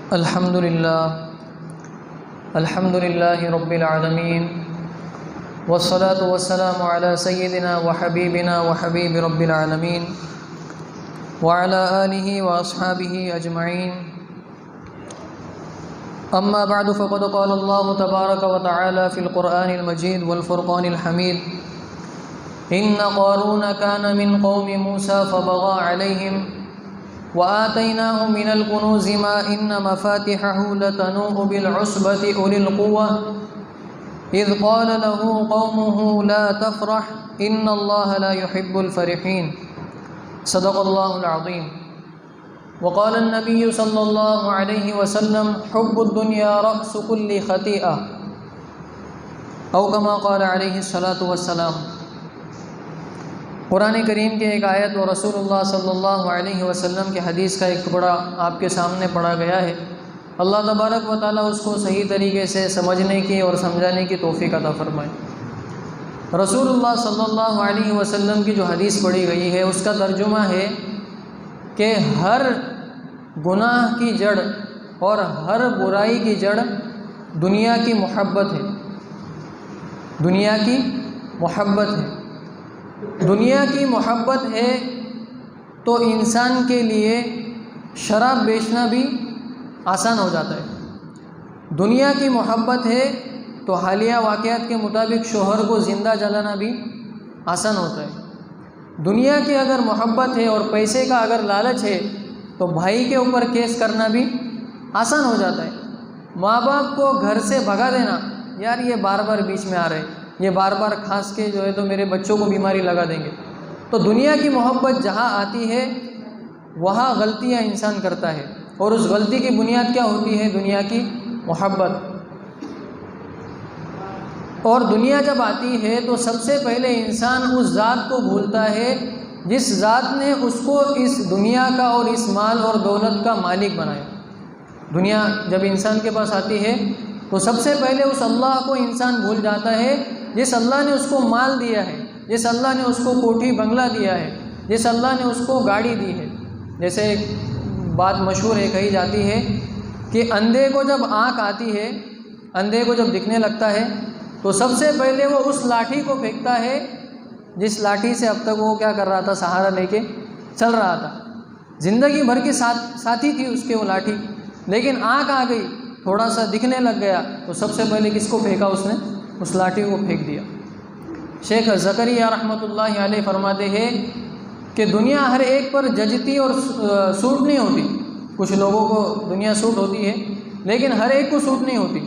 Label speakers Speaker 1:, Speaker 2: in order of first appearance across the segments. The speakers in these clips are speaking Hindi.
Speaker 1: अल्हम्दुलिल्लाहि रब्बिल आलमीन वस्सलातु वस्सलामु अला सय्यिदिना व हबीबिना व हबीबि रब्बिल आलमीन व अला आलिहि व अस्हाबिहि अजमईन। अम्मा बअदु फ़क़द क़ाल अल्लाहु तबारक व तआला फ़िल क़ुरआनिल मजीद वल फ़ुरक़ानिल हमीद इन्न क़ारून कान मिन क़ौमि मूसा फ़बग़ा अलैहिम व आतैनाहु मिनल कुनूज़ि मा इन्न मफ़ातिहहु लतनूअ बिल उस्बति उलिल क़ुव्वह इज़ क़ाल लहू क़ौमुहु ला तफ़रह इन्नल्लाह ला युहिब्बुल फ़रिहीन। सदक़ल्लाहुल अज़ीम। वक़ाल अन्नबिय्यु सल्लल्लाहु अलैहि वसल्लम हुब्बुद दुनिया रअसु कुल्लि ख़तीअह औ कमा क़ाल अलैहिस्सलातु वस्सलाम। कुरान करीम के एक आयत और रसूलुल्लाह सल्लल्लाहु अलैहि वसल्लम के हदीस का एक टुकड़ा आपके सामने पढ़ा गया है। अल्लाह तबारक व तआला उसको सही तरीके से समझने की और समझाने की तौफ़ीक़ अता फ़रमाए। रसूलुल्लाह सल्लल्लाहु अलैहि वसल्लम की जो हदीस पढ़ी गई है उसका तर्जुमा है कि हर गुनाह की जड़ और हर बुराई की जड़ दुनिया की मोहब्बत है। दुनिया की मोहब्बत है। दुनिया की मोहब्बत है तो इंसान के लिए शराब बेचना भी आसान हो जाता है। दुनिया की मोहब्बत है तो हालिया वाक़यात के मुताबिक शोहर को ज़िंदा जलाना भी आसान होता है। दुनिया की अगर मोहब्बत है और पैसे का अगर लालच है तो भाई के ऊपर केस करना भी आसान हो जाता है। माँ बाप को घर से भगा देना, यार ये बार बार बीच में आ रहे, ये बार बार खांस के जो है तो मेरे बच्चों को बीमारी लगा देंगे। तो दुनिया की मोहब्बत जहाँ आती है वहाँ गलतियाँ इंसान करता है और उस गलती की बुनियाद क्या होती है? दुनिया की मोहब्बत। और दुनिया जब आती है तो सबसे पहले इंसान उस ज़ात को भूलता है जिस ज़ात ने उसको इस दुनिया का और इस माल और दौलत का मालिक बनाया। दुनिया जब इंसान के पास आती है तो सबसे पहले उस अल्लाह को इंसान भूल जाता है जिस अल्लाह ने उसको माल दिया है, जिस अल्लाह ने उसको कोठी बंगला दिया है, जिस अल्लाह ने उसको गाड़ी दी है। जैसे एक बात मशहूर है, कही जाती है कि अंधे को जब आँख आती है, अंधे को जब दिखने लगता है तो सबसे पहले वो उस लाठी को फेंकता है जिस लाठी से अब तक वो क्या कर रहा था, सहारा लेके चल रहा था। ज़िंदगी भर की साथी थी उसके वो लाठी, लेकिन आँख आ गई, थोड़ा सा दिखने लग गया तो सबसे पहले किसको फेंका उसने? उस लाठी को फेंक दिया। शेख ज़करिया रहमतुल्लाहि अलैह फरमाते हैं कि दुनिया हर एक पर जचती और सूट नहीं होती। कुछ लोगों को दुनिया सूट होती है लेकिन हर एक को सूट नहीं होती।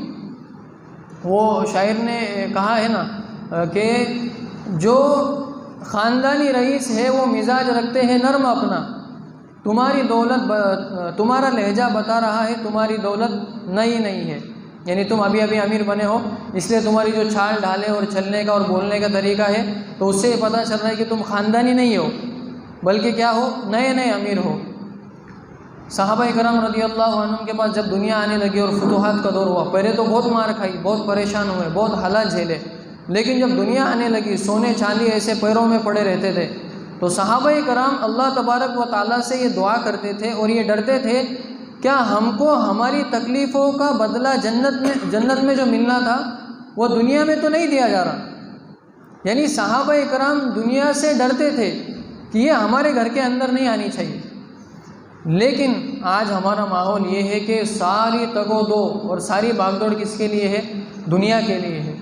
Speaker 1: वो शायर ने कहा है ना कि जो ख़ानदानी रईस है वो मिजाज रखते हैं नर्म अपना, तुम्हारी दौलत तुम्हारा लहजा बता रहा है तुम्हारी दौलत नई नहीं है। यानी तुम अभी अभी अमीर बने हो इसलिए तुम्हारी जो चाल ढाले और चलने का और बोलने का तरीका है तो उससे पता चल रहा है कि तुम ख़ानदानी नहीं हो बल्कि क्या हो, नए नए अमीर हो। सहाबा कराम रज़ियल्लाहु अन्हुम के पास जब दुनिया आने लगी और फुतूहात का दौर हुआ, पहले तो बहुत मार खाई, बहुत परेशान हुए, बहुत हालात झेले, लेकिन जब दुनिया आने लगी सोने चांदी ऐसे पैरों में पड़े रहते थे तो सहाबा कराम अल्लाह तबारक व ताला से ये दुआ करते थे और ये डरते थे क्या हमको हमारी तकलीफ़ों का बदला जन्नत में जो मिलना था वो दुनिया में तो नहीं दिया जा रहा। यानी सहाबा कराम दुनिया से डरते थे कि ये हमारे घर के अंदर नहीं आनी चाहिए। लेकिन आज हमारा माहौल ये है कि सारी तगोदो और सारी भागदौड़ किसके लिए है? दुनिया के लिए है।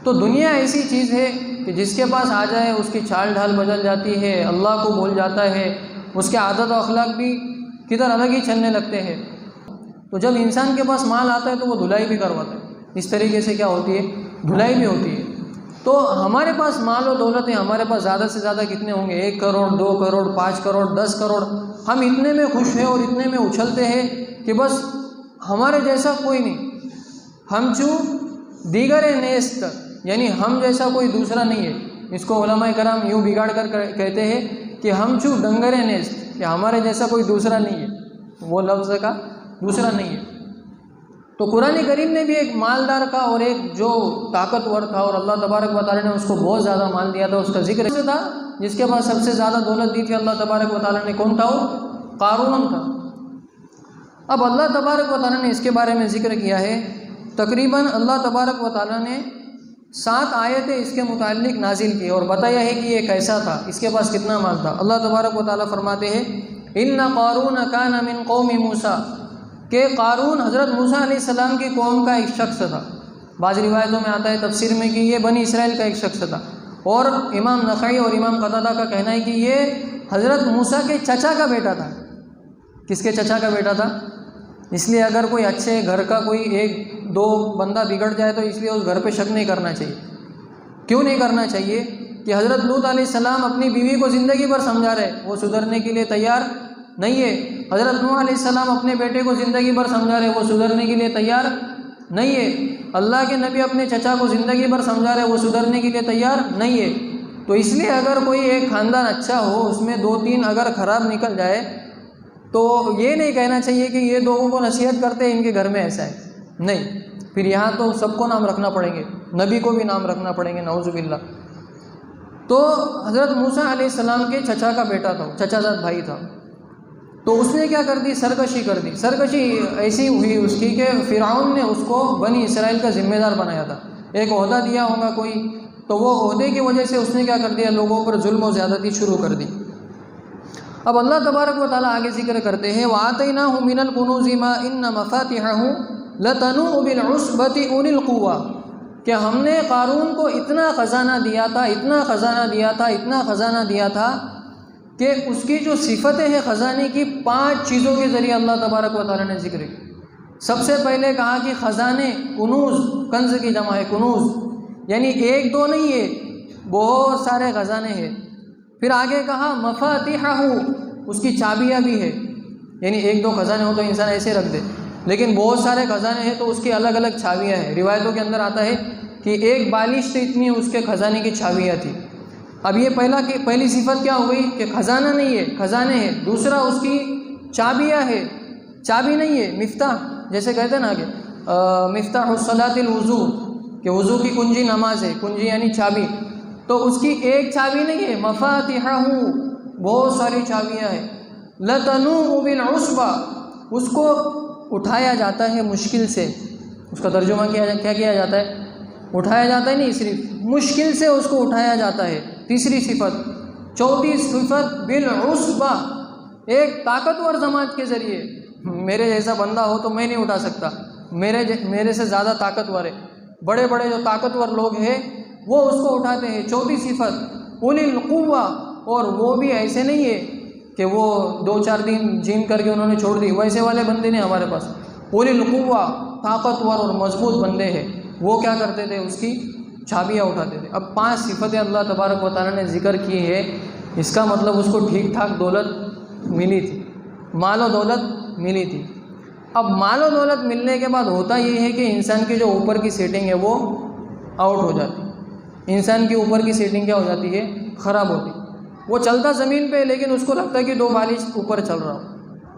Speaker 1: तो दुनिया ऐसी चीज़ है कि जिसके पास आ जाए उसकी चाल ढाल बदल जाती है, अल्लाह को भूल जाता है, उसके आदत और अखलाक भी किधर अलग ही चलने लगते हैं। तो जब इंसान के पास माल आता है तो वो धुलाई भी करवाता है। इस तरीके से क्या होती है? धुलाई भी होती है। तो हमारे पास माल और दौलत है, हमारे पास ज़्यादा से ज़्यादा कितने होंगे? 1 करोड़, 2 करोड़, 5 करोड़, 10 करोड़। हम इतने में खुश हैं और इतने में उछलते हैं कि बस हमारे जैसा कोई नहीं, हम चू दीगर नेस्त, यानी हम जैसा कोई दूसरा नहीं है। इसको उलमाए कराम यूँ बिगाड़ कर कहते हैं कि हम चू डंगरे नेस्त, कि हमारे जैसा कोई दूसरा नहीं है। वो लफ्ज़ का दूसरा नहीं है। तो कुरान करीम ने भी एक मालदार का और एक जो ताकतवर था और अल्लाह तबारक व तआला ने उसको बहुत ज़्यादा माल दिया था, उसका जिक्र ऐसे था जिसके पास सबसे ज़्यादा दौलत दी थी अल्लाह तबारक व तआला ने। कौन था वो? कारून था। अब अल्लाह तबारक व तआला ने इसके बारे में ज़िक्र किया है। तकरीबन अल्लाह तबारक व तआला ने 7 आयतें इसके मुताल्लिक नाजिल की और बताया है कि ये कैसा था, इसके पास कितना माल था। अल्लाह तबारक व तआला फरमाते हैं इन्ना क़ारून कान मिन क़ौमि मूसा, के क़ारून हज़रत मूसा अलैहिस्सलाम की कौम का एक शख्स था। बाज़ रिवायतों में आता है तफसीर में कि ये बनी इसराइल का एक शख्स था। और इमाम नख़ई और इमाम क़तादा का कहना है कि ये हज़रत मूसा के चचा का बेटा था। किसके चचा का बेटा था? इसलिए अगर कोई अच्छे घर का कोई 1-2 बंदा बिगड़ जाए तो इसलिए उस घर पे शक नहीं करना चाहिए। क्यों नहीं करना चाहिए? कि हज़रत लूत अलैहिस्सलाम अपनी बीवी को ज़िंदगी भर समझा रहे, वो सुधरने के लिए तैयार नहीं है। हज़रत नूह अलैहिस्सलाम अपने बेटे को ज़िंदगी भर समझा रहे, वो सुधरने के लिए तैयार नहीं है। अल्लाह के नबी अपने चचा को ज़िंदगी भर समझा रहे, वो सुधरने के लिए तैयार नहीं है। तो इसलिए अगर कोई एक ख़ानदान अच्छा हो, उसमें 2-3 अगर ख़राब निकल जाए तो ये नहीं कहना चाहिए कि ये लोगों को नसीहत करते हैं इनके घर में ऐसा है, नहीं। फिर यहाँ तो सबको नाम रखना पड़ेंगे, नबी को भी नाम रखना पड़ेंगे, नऊज़ुबिल्लाह। तो हज़रत मूसा अलैहिस्सलाम के चचा का बेटा था, चचाजाद भाई था। तो उसने क्या कर दी? सरकशी कर दी। सरकशी ऐसी हुई उसकी कि फ़िरऔन ने उसको बनी इसराइल का ज़िम्मेदार बनाया था। एक ओहदा दिया होगा कोई, तो वो ओहदे की वजह से उसने क्या कर दिया? लोगों पर जुल्म और ज़्यादती शुरू कर दी। अब अल्लाह तबारक व तआला आगे ज़िक्र करते हैं वआतैनाहु मिनल कुनूज़ि मा इन्न मफ़ातिहहु लतनूउ बिल उस्बति उलिल कुव्वा, कि हमने क़ारून को इतना ख़जाना दिया था, इतना ख़जाना दिया था, इतना ख़जाना दिया था कि उसकी जो सिफ़तें हैं ख़जाने की 5 चीज़ों के ज़रिए अल्लाह तबारक व तआला ने ज़िक्र की। सबसे पहले कहा कि ख़जाने, कुनूज़, कंज़ की जमा है कुनूज़, यानी 1-2 नहीं है, बहुत सारे ख़जाने हैं। फिर आगे कहा मफ़ातिहहु, उसकी चाबियाँ भी है, यानी 1-2 ख़जाने हो तो इंसान ऐसे रख दे, लेकिन बहुत सारे ख़जाने हैं तो उसकी अलग अलग चाबियाँ हैं। रिवायतों के अंदर आता है कि एक बालिश से इतनी उसके ख़जाने की चाबियाँ थी। अब ये पहली सिफत क्या हो गई कि ख़जाना नहीं है, ख़जाने हैं। दूसरा उसकी चाबियाँ है, चाबी नहीं है, मिफ्ताह, जैसे कहते हैं ना कि मिफ्ताहुस्सलातिल वुज़ू, कि वुज़ू की कुंजी नमाज है, कुंजी यानी चाबी। तो उसकी एक चाबी नहीं है, मफ़ातिहहु, बहुत सारी चाबियाँ हैं। लतनूउ बिल उस्बा, उसको उठाया जाता है मुश्किल से। उसका तर्जुमा क्या किया जाता है? उठाया जाता है नहीं, सिर्फ मुश्किल से उसको उठाया जाता है। तीसरी सिफत। चौथी सिफत बिल उस्बा, एक ताकतवर समाज के ज़रिए। मेरे जैसा बंदा हो तो मैं नहीं उठा सकता, मेरे से ज़्यादा ताकतवर है, बड़े बड़े जो ताकतवर लोग हैं वो उसको उठाते हैं। चौथी सिफत उलिल कुव्वा, और वो भी ऐसे नहीं है कि वो 2-4 दिन जिम करके उन्होंने छोड़ दी, वैसे वाले बंदे नहीं हमारे पास। उलिल कुव्वा, ताकतवर और मजबूत बंदे हैं, वो क्या करते थे? उसकी चाबियाँ उठाते थे। अब 5 सिफतें अल्लाह तबारक व तआला ने ज़िक्र की है। इसका मतलब उसको ठीक ठाक दौलत मिली थी, मालो दौलत मिली थी। अब मालो दौलत मिलने के बाद होता ये है कि इंसान की जो ऊपर की सेटिंग है वो आउट हो जाती है। इंसान की ऊपर की सेटिंग क्या हो जाती है? ख़राब होती। वो चलता ज़मीन पे, लेकिन उसको लगता है कि 2 बालिश ऊपर चल रहा हो।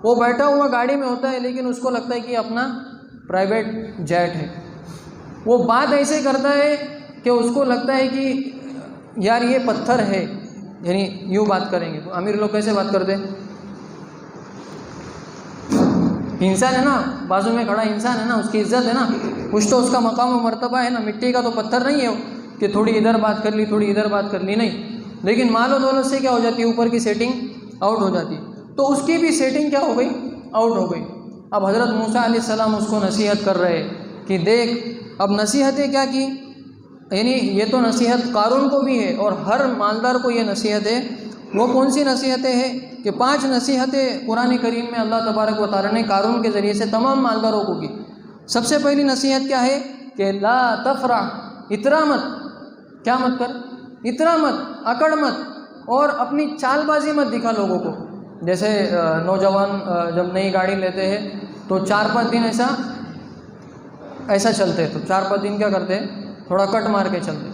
Speaker 1: वो बैठा हुआ गाड़ी में होता है, लेकिन उसको लगता है कि अपना प्राइवेट जेट है। वो बात ऐसे करता है कि उसको लगता है कि यार ये पत्थर है, यानी यूँ बात करेंगे तो अमीर लोग कैसे बात करते हैं? इंसान है ना, बाजू में खड़ा इंसान है ना, उसकी इज्जत है ना, कुछ तो उसका मकाम और मर्तबा है ना। मिट्टी का तो पत्थर नहीं है कि थोड़ी इधर बात कर ली, थोड़ी इधर बात कर ली, नहीं। लेकिन मालो दौलत से क्या हो जाती है? ऊपर की सेटिंग आउट हो जाती है। तो उसकी भी सेटिंग क्या हो गई? आउट हो गई। अब हज़रत मूसा अलैहिस्सलाम उसको नसीहत कर रहे कि देख, अब नसीहतें क्या की, यानी ये तो नसीहत क़ारून को भी है और हर मालदार को ये नसीहत है। वो कौन सी नसीहतें हैं? कि 5 नसीहतें कुरान करीम में अल्लाह तबारक व तआला ने क़ारून के ज़रिए से तमाम मालदारों को की। सबसे पहली नसीहत क्या है? कि ला तफ़रह, इतरा मत। क्या मत कर? इतरा मत, अकड़ मत, और अपनी चालबाजी मत दिखा लोगों को। जैसे नौजवान जब नई गाड़ी लेते हैं तो 4-5 दिन ऐसा चलते हैं, तो 4-5 दिन क्या करते हैं? थोड़ा कट मार के चलते।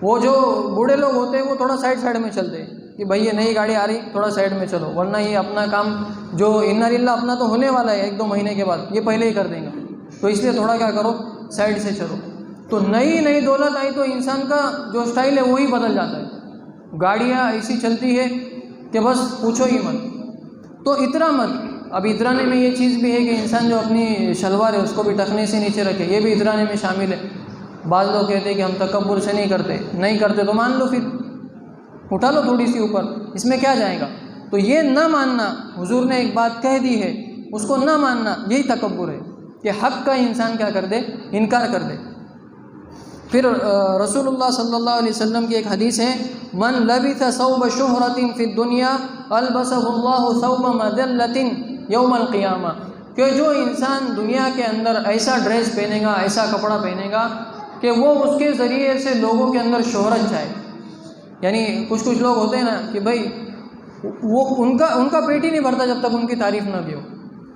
Speaker 1: वो जो बूढ़े लोग होते हैं वो थोड़ा साइड में चलते हैं कि भाई ये नई गाड़ी आ रही, थोड़ा साइड में चलो, वरना ये अपना काम जो इन्ना लिल्लाह अपना तो होने वाला है 1-2 महीने के बाद, ये पहले ही कर देंगे, तो इसलिए थोड़ा क्या करो, साइड से चलो। तो नई दौलत आई तो इंसान का जो स्टाइल है वही बदल जाता है। गाड़ियाँ ऐसी चलती है कि बस पूछो ही मत। तो इतरा मत, अब इतराने में ये चीज़ भी है कि इंसान जो अपनी शलवार है उसको भी टखने से नीचे रखे, ये भी इतराने में शामिल है। बाज़ लोग कहते हैं कि हम तकब्बुर से नहीं करते तो मान लो, फिर उठा लो थोड़ी सी ऊपर, इसमें क्या जाएगा। तो ये ना मानना, हुजूर ने एक बात कह दी है उसको ना मानना, यही तकब्बुर है कि हक़ का इंसान क्या कर दे, इनकार कर दे। फिर रसूलुल्लाह सल्लल्लाहु अलैहि वसल्लम की एक हदीस है, मन लबिथ सौब शुहरतिन फिद दुनिया अलबसहुल्लाहु सौब मदल्लतिन यौमल क़ियामा, कि जो इंसान दुनिया के अंदर ऐसा ड्रेस पहनेगा, ऐसा कपड़ा पहनेगा कि वो उसके ज़रिए से लोगों के अंदर शोहरत चाहे। यानी कुछ लोग होते हैं ना कि भाई वो उनका पेट ही नहीं भरता जब तक उनकी तारीफ़ ना की हो,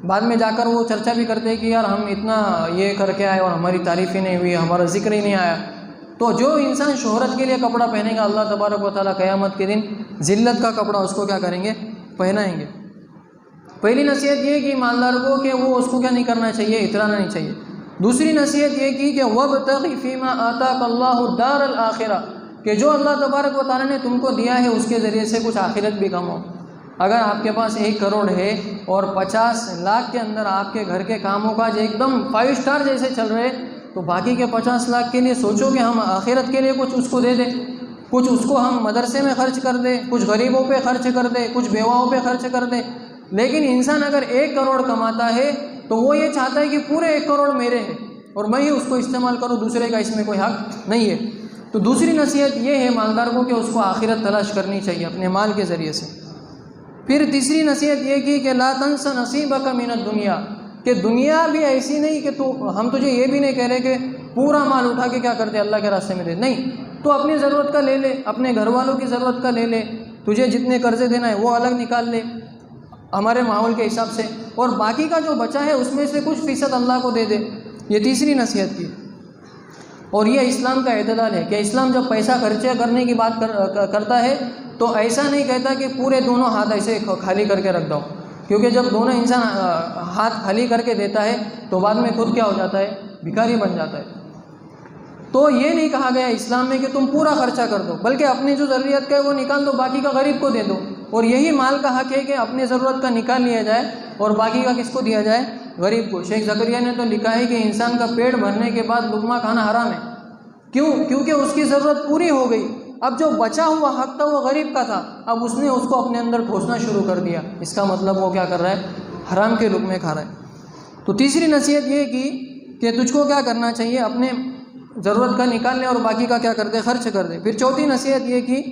Speaker 1: बाद में जाकर वो चर्चा भी करते हैं कि यार हम इतना ये करके आए और हमारी तारीफ़ ही नहीं हुई, हमारा जिक्र ही नहीं आया। तो जो इंसान शोहरत के लिए कपड़ा पहनेगा, अल्लाह तबारक व तआला क़यामत के दिन ज़िल्लत का कपड़ा उसको क्या करेंगे, पहनाएंगे। पहली नसीहत ये कि ईमानदार को कि वो उसको क्या नहीं करना चाहिए, इतराना नहीं चाहिए। दूसरी नसीहत ये की कि वब्तग़ि फ़ीमा आताकल्लाहु दारल आखिरा, कि जो अल्लाह तबारक व तआला ने तुमको दिया है उसके ज़रिए से कुछ आखिरत भी कमाओ। अगर आपके पास 1 करोड़ है और 50 लाख के अंदर आपके घर के कामों काज एकदम 5 स्टार जैसे चल रहे, तो बाकी के 50 लाख के लिए सोचो कि हम आखिरत के लिए कुछ उसको दे दें, कुछ उसको हम मदरसे में खर्च कर दें, कुछ गरीबों पे खर्च कर दें, कुछ बेवाओं पे खर्च कर दें। लेकिन इंसान अगर 1 करोड़ कमाता है तो वो ये चाहता है कि पूरे 1 करोड़ मेरे हैं और मैं ही उसको इस्तेमाल करूँ, दूसरे का इसमें कोई हक़ नहीं है। तो दूसरी नसीहत ये है मालदार को कि उसको आखिरत तलाश करनी चाहिए अपने माल के ज़रिए से। फिर तीसरी नसीहत ये की कि ला तंस नसीबक मिनद दुनिया, कि दुनिया भी ऐसी नहीं कि तो हम तुझे ये भी नहीं कह रहे कि पूरा माल उठा के क्या करते अल्लाह के रास्ते में दे, नहीं, तो अपनी ज़रूरत का ले ले, अपने घर वालों की ज़रूरत का ले ले, तुझे जितने कर्ज़े देना है वो अलग निकाल ले हमारे माहौल के हिसाब से, और बाकी का जो बचा है उसमें से कुछ फ़ीसद अल्लाह को दे दे। ये तीसरी नसीहत की। और ये इस्लाम का एतदाल है कि इस्लाम जब पैसा खर्चा करने की बात करता है तो ऐसा नहीं कहता कि पूरे दोनों हाथ ऐसे खाली करके रख दो, क्योंकि जब दोनों इंसान हाथ खाली करके देता है तो बाद में खुद क्या हो जाता है, भिखारी बन जाता है। तो ये नहीं कहा गया इस्लाम में कि तुम पूरा खर्चा कर दो, बल्कि अपनी जो ज़रूरत का है वो निकाल दो, बाकी का गरीब को दे दो। और यही माल का हक़ है कि अपनी ज़रूरत का निकाल लिया जाए और बाकी का किसको दिया जाए, गरीब को। शेख ज़करिया ने तो लिखा है कि इंसान का पेट भरने के बाद लुक़मा खाना हराम है। क्यों? क्योंकि उसकी ज़रूरत पूरी हो गई, अब जो बचा हुआ हक़ था वो गरीब का था, अब उसने उसको अपने अंदर ठोसना शुरू कर दिया। इसका मतलब वो क्या कर रहा है, हराम के लुक़मे खा रहा है। तो तीसरी नसीहत ये की कि तुझको क्या करना चाहिए, अपने ज़रूरत का निकाल ले और बाकी का क्या कर दे, खर्च कर दे। फिर चौथी नसीहत ये की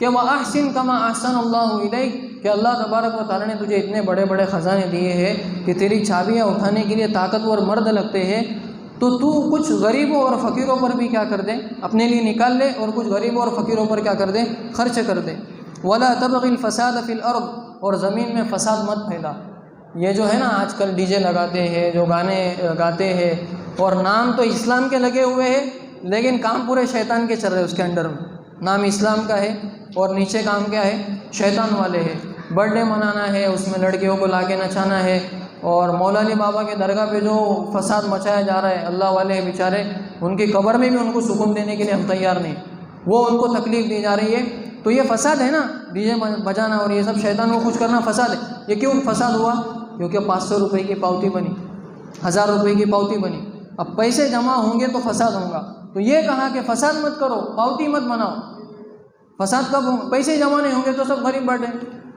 Speaker 1: कि वह अहसिन कमा अहसनल्लाहु इलैक, कि अल्लाह तबारक व तआला ने तुझे इतने बड़े बड़े ख़जाने दिए हैं कि तेरी चाबियाँ उठाने के लिए ताकतवर मर्द लगते हैं, तो तू कुछ गरीबों और फ़कीरों पर भी क्या कर दे, अपने लिए निकाल ले और कुछ गरीबों और फ़कीरों पर क्या कर दे, खर्च कर दे। वला तबग़िल फ़साद फ़िल अर्द, और ज़मीन में फ़साद मत फैला। ये जो है ना आजकल डीजे लगाते हैं, जो गाने गाते हैं, और नाम तो इस्लाम के लगे हुए हैं लेकिन काम पूरे शैतान के चल रहे हैं उसके अंडर में। नाम इस्लाम का है और नीचे काम क्या है, शैतान वाले हैं। बर्थडे मनाना है, उसमें लड़कियों को लाके नचाना है, और मौलानी बाबा के दरगाह पे जो फसाद मचाया जा रहा है, अल्लाह वाले हैं बेचारे, उनकी कब्र में भी उनको सुकून देने के लिए हम तैयार नहीं, वो उनको तकलीफ़ दी जा रही है। तो ये फसाद है ना, डीजे बजाना और ये सब शैतान को खुश करना फसाद है। ये क्यों फसाद हुआ? क्योंकि 500 रुपये की पावती बनी, 1000 रुपये की पावती बनी, अब पैसे जमा होंगे तो फसाद होगा। तो ये कहा कि फसाद मत करो, पावती मत बनाओ। फसाद कब? पैसे जमा नहीं होंगे तो सब गरीब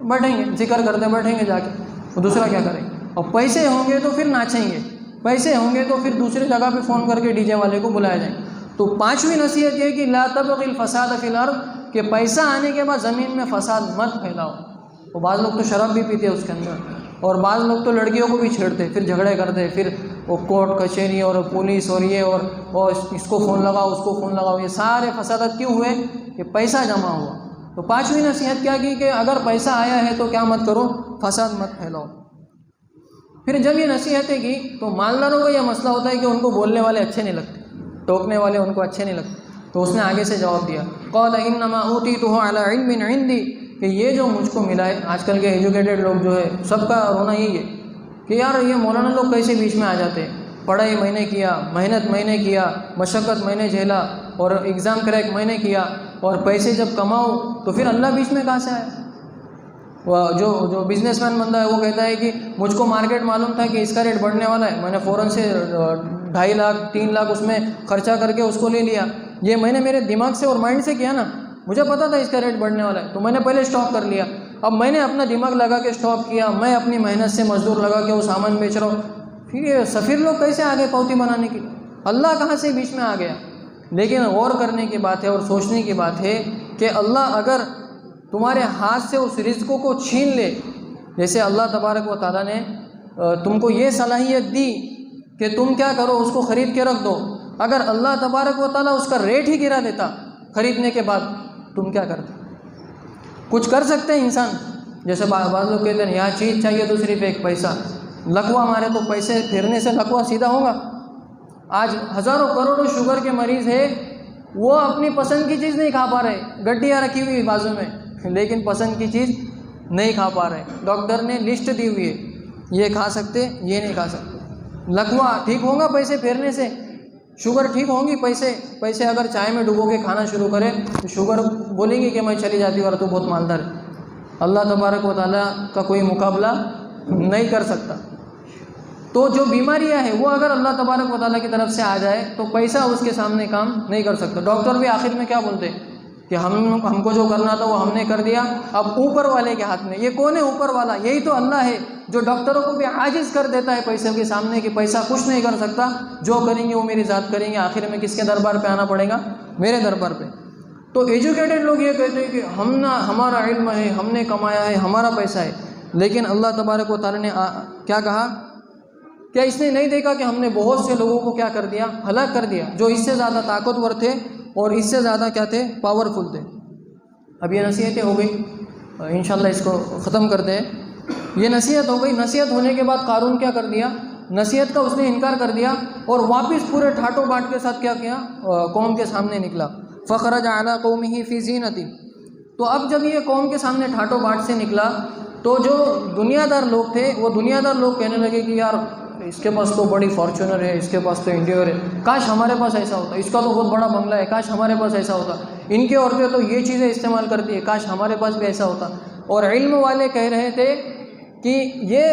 Speaker 1: बैठेंगे, जिक्र करते बैठेंगे जाके, तो दूसरा क्या करेंगे। और पैसे होंगे तो फिर नाचेंगे, पैसे होंगे तो फिर दूसरी जगह पे फ़ोन करके डीजे वाले को बुलाया जाए। तो पांचवी नसीहत ये कि ला तबग़िल फ़साद फ़िल अर्द, कि पैसा आने के बाद ज़मीन में फ़साद मत फैलाओ। तो बाज़ लोग तो शराब भी पीते हैं उसके अंदर, और बाज़ लोग तो लड़कियों को भी छेड़ते, फिर झगड़े करते, फिर वो कोर्ट कचहरी और पुलिस और ये और इसको फ़ोन लगाओ, उसको फ़ोन लगाओ। ये सारे फसादात क्यों हुए? कि पैसा जमा हुआ। तो पांचवी नसीहत क्या की कि अगर पैसा आया है तो क्या मत करो, फसाद मत फैलाओ। फिर जब ये नसीहतें की तो मालदारों का यह मसला होता है कि उनको बोलने वाले अच्छे नहीं लगते, टोकने वाले उनको अच्छे नहीं लगते। तो उसने आगे से जवाब दिया, क़ाल इन्नमा ऊतीतुहु अला इल्मिन इंदी, कि ये जो मुझको मिला है, आजकल के एजुकेटेड लोग जो है सबका रोना यही है कि यार ये मौलाना लोग कैसे बीच में आ जाते हैं। पढ़ाई मैंने किया, मेहनत मैंने किया, मशक्क़त मैंने झेला और एग्ज़ाम क्रैक मैंने किया, और पैसे जब कमाओ तो फिर अल्लाह बीच में कहाँ से आया। जो जो बिजनेसमैन बंदा है वो कहता है कि मुझको मार्केट मालूम था कि इसका रेट बढ़ने वाला है, मैंने फ़ौरन से 2.5 लाख 3 लाख उसमें खर्चा करके उसको ले लिया। ये मैंने मेरे दिमाग से और माइंड से किया ना, मुझे पता था इसका रेट बढ़ने वाला है तो मैंने पहले स्टॉक कर लिया। अब मैंने अपना दिमाग लगा के स्टॉक किया, मैं अपनी मेहनत से मजदूर लगा के वो सामान बेच रहा हूँ। फिर ये सफ़ीर लोग कैसे आ गए पावती बनाने की? अल्लाह कहाँ से बीच में आ गया? लेकिन गौर करने की बात है और सोचने की बात है कि अल्लाह अगर तुम्हारे हाथ से उस रिज़्क़ को छीन ले, जैसे अल्लाह तबारक व तआला ने तुमको ये सलाहियत दी कि तुम क्या करो, उसको ख़रीद के रख दो। अगर अल्लाह तबारक व तआला उसका रेट ही गिरा देता ख़रीदने के बाद, तुम क्या करते? कुछ कर सकते हैं इंसान? जैसे बाज़ लोग कहते हैं यहाँ चीज़ चाहिए तो सिर्फ एक पैसा, लकवा मारे तो पैसे फिरने से लकवा सीधा होगा। आज हज़ारों करोड़ों शुगर के मरीज़ है, वो अपनी पसंद की चीज़ नहीं खा पा रहे, गड्डियाँ रखी हुई बाजू में, लेकिन पसंद की चीज़ नहीं खा पा रहे। डॉक्टर ने लिस्ट दी हुई है, ये खा सकते, ये नहीं खा सकते। लकवा ठीक होगा पैसे फेरने से, शुगर ठीक होंगी पैसे अगर चाय में डुबो के खाना शुरू करे तो शुगर बोलेंगी कि मैं चली जाती हूँ और तू बहुत मालदार है। अल्लाह तबारक व तआला का कोई मुकाबला नहीं कर सकता। तो जो बीमारियां हैं वो अगर अल्लाह तबारक व तआला की तरफ से आ जाए तो पैसा उसके सामने काम नहीं कर सकता। डॉक्टर भी आखिर में क्या बोलते हैं कि हमको जो करना था वो हमने कर दिया, अब ऊपर वाले के हाथ में। ये कौन है ऊपर वाला? यही तो अल्लाह है जो डॉक्टरों को भी आजिज़ कर देता है पैसे के सामने कि पैसा कुछ नहीं कर सकता, जो करेंगे वो मेरी ज़ात करेंगे। आखिर में किसके दरबार पे आना पड़ेगा? मेरे दरबार पे। तो एजुकेटेड लोग ये कहते हैं कि हमारा इल्म है, हमने कमाया है, हमारा पैसा है। लेकिन अल्लाह तबारक व तआला ने क्या कहा? क्या इसने नहीं देखा कि हमने बहुत से लोगों को क्या कर दिया? हलाक कर दिया, जो इससे ज़्यादा ताकतवर थे और इससे ज़्यादा क्या थे? पावरफुल थे। अब ये नसीहतें हो गई, इंशाल्लाह इसको ख़त्म करते हैं। ये नसीहत हो गई। नसीहत होने के बाद कारून क्या कर दिया? नसीहत का उसने इनकार कर दिया और वापस पूरे ठाटो बाट के साथ क्या किया? कौम के सामने निकला। फ़खरज अला कौमिही फ़ी ज़ीनती। तो अब जब ये कौम के सामने ठाटो बाट से निकला तो जो दुनियादार लोग थे वो दुनियादार लोग कहने लगे कि यार इसके पास तो बड़ी फॉर्च्यूनर है, इसके पास तो इंडियर है, काश हमारे पास ऐसा होता, इसका तो बहुत बड़ा बंगला है, काश हमारे पास ऐसा होता, इनकी औरतें तो ये चीज़ें इस्तेमाल करती है, काश हमारे पास भी ऐसा होता। और इल्म वाले कह रहे थे कि ये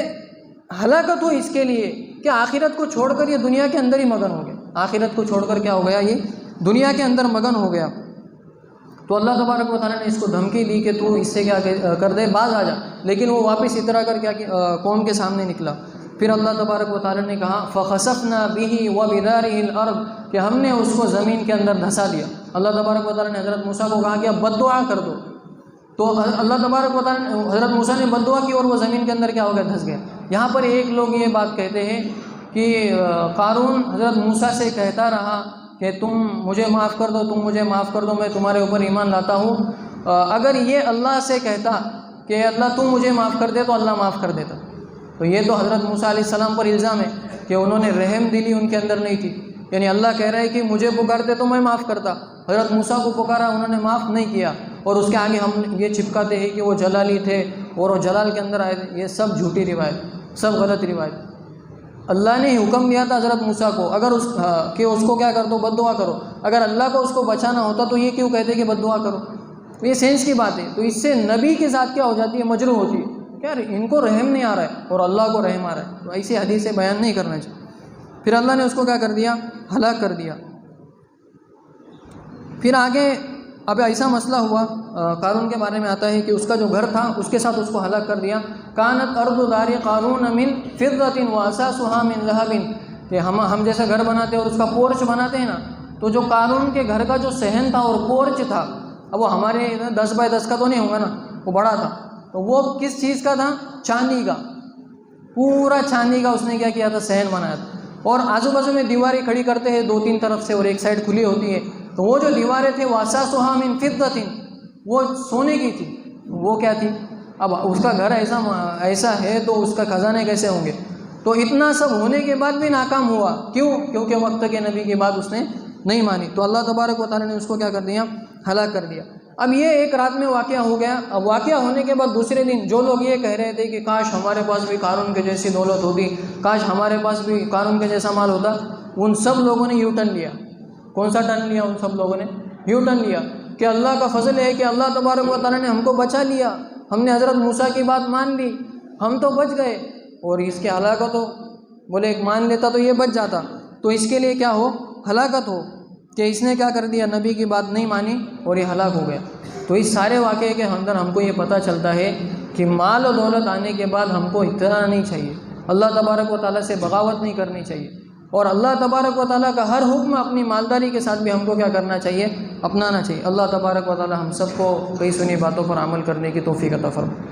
Speaker 1: हलाकत हो इसके लिए कि आखिरत को छोड़कर ये दुनिया के अंदर ही मगन हो गया। आखिरत को छोड़कर क्या हो गया? ये दुनिया के अंदर मगन हो गया। तो अल्लाह तबारक व तआला ने इसको धमकी दी कि तू इससे क्या कर दे, बाज आ जा। लेकिन वो वापस इतरा कर क्या कौम के सामने निकला। फिर अल्लाह तबारक व तआला ने कहा फ़ख़सफ़ना बिही व बिदारिहिल अर्द, कि हमने उसको ज़मीन के अंदर धंसा दिया। अल्लाह तबारक व तआला ने हज़रत मूसा को कहा कि अब बद्दुआ कर दो। तो अल्लाह तबारक व तआला ने हज़रत मूसा ने बद्दुआ की और वो ज़मीन के अंदर क्या हो गया? धंस गया। यहाँ पर एक लोग ये बात कहते हैं कि कारून हज़रत मूसा से कहता रहा कि तुम मुझे माफ़ कर दो, तुम मुझे माफ़ कर दो, मैं तुम्हारे ऊपर ईमान लाता हूँ। अगर ये अल्लाह से कहता कि अल्लाह तुम मुझे माफ़ कर दे, तो अल्लाह माफ़ कर देता। तो ये तो हज़रत मूसा अलैहिस्सलाम पर इल्ज़ाम है कि उन्होंने रहम दिली उनके अंदर नहीं थी। यानी अल्लाह कह रहा है कि मुझे पुकारते तो मैं माफ़ करता, हज़रत मूसा को पुकारा, उन्होंने माफ़ नहीं किया। और उसके आगे हम ये चिपकाते हैं कि वो जलाली थे और वो जलाल के अंदर आए थे। ये सब झूठी रिवायत, सब गलत रिवायत। अल्लाह ने हुक्म दिया था हज़रत मूसा को अगर कि उसको क्या कर दो? बद्दुआ करो। अगर अल्लाह को उसको बचाना होता तो ये क्यों कहते कि बद्दुआ करो? ये सेंस की बात है। तो इससे नबी की ज़ात क्या हो जाती है? मजरूह होती है। यार इनको रहम नहीं आ रहा है और अल्लाह को रहम आ रहा है, तो ऐसी हदीसें बयान नहीं करना चाहिए। फिर अल्लाह ने उसको क्या कर दिया? हलाक कर दिया। फिर आगे अब ऐसा मसला हुआ, कारून के बारे में आता है कि उसका जो घर था उसके साथ उसको हलाक कर दिया। कानत अर्दु दारी कारून मिन फिद्दतिन व असासुहा मिन लहबिन, कि हम जैसा घर बनाते हैं और उसका पोर्च बनाते हैं ना, तो जो कारून के घर का जो सहन था और पोर्च था, अब वो हमारे 10 बाय 10 का तो नहीं होगा ना, वो बड़ा था। तो वो किस चीज़ का था? चांदी का, पूरा चांदी का उसने क्या किया था? सहन बनाया था। और आजू बाजू में दीवारें खड़ी करते हैं 2-3 तरफ से और एक साइड खुली होती है। तो वो जो दीवारें थे वो असासुहा मिन फिद्दतिन, वो सोने की थी। वो क्या थी? अब उसका घर ऐसा है तो उसका खजाने कैसे होंगे? तो इतना सब होने के बाद भी नाकाम हुआ। क्यों? क्योंकि वक्त के नबी की बात उसने नहीं मानी। तो अल्लाह तबारक व तआला ने उसको क्या कर दिया? हलाक कर दिया। अब ये एक रात में वाक़या हो गया। अब वाक़या होने के बाद दूसरे दिन जो लोग ये कह रहे थे कि काश हमारे पास भी कारून के जैसी दौलत होती, काश हमारे पास भी कारून के जैसा माल होता, उन सब लोगों ने यू टर्न लिया। कौन सा टर्न लिया? उन सब लोगों ने यू टर्न लिया कि अल्लाह का फजल है कि अल्लाह तबारक व तआला ने हमको बचा लिया, हमने हज़रत मूसा की बात मान ली, हम तो बच गए, और इसके हलाकत हो। बोले एक मान लेता तो ये बच जाता, तो इसके लिए क्या हो, हलाकत हो कि इसने क्या कर दिया, नबी की बात नहीं मानी और ये हलाक हो गया। तो इस सारे वाक़े के अंदर हमको ये पता चलता है कि माल और दौलत आने के बाद हमको इतना नहीं चाहिए, अल्लाह तबारक व तआला से बगावत नहीं करनी चाहिए, और अल्लाह तबारक व तआला का हर हुक्म अपनी मालदारी के साथ भी हमको क्या करना चाहिए, अपनाना चाहिए। अल्लाह तबारक व तआला हम सबको कई सुनी बातों पर अमल करने की तौफीक अता फरमाए।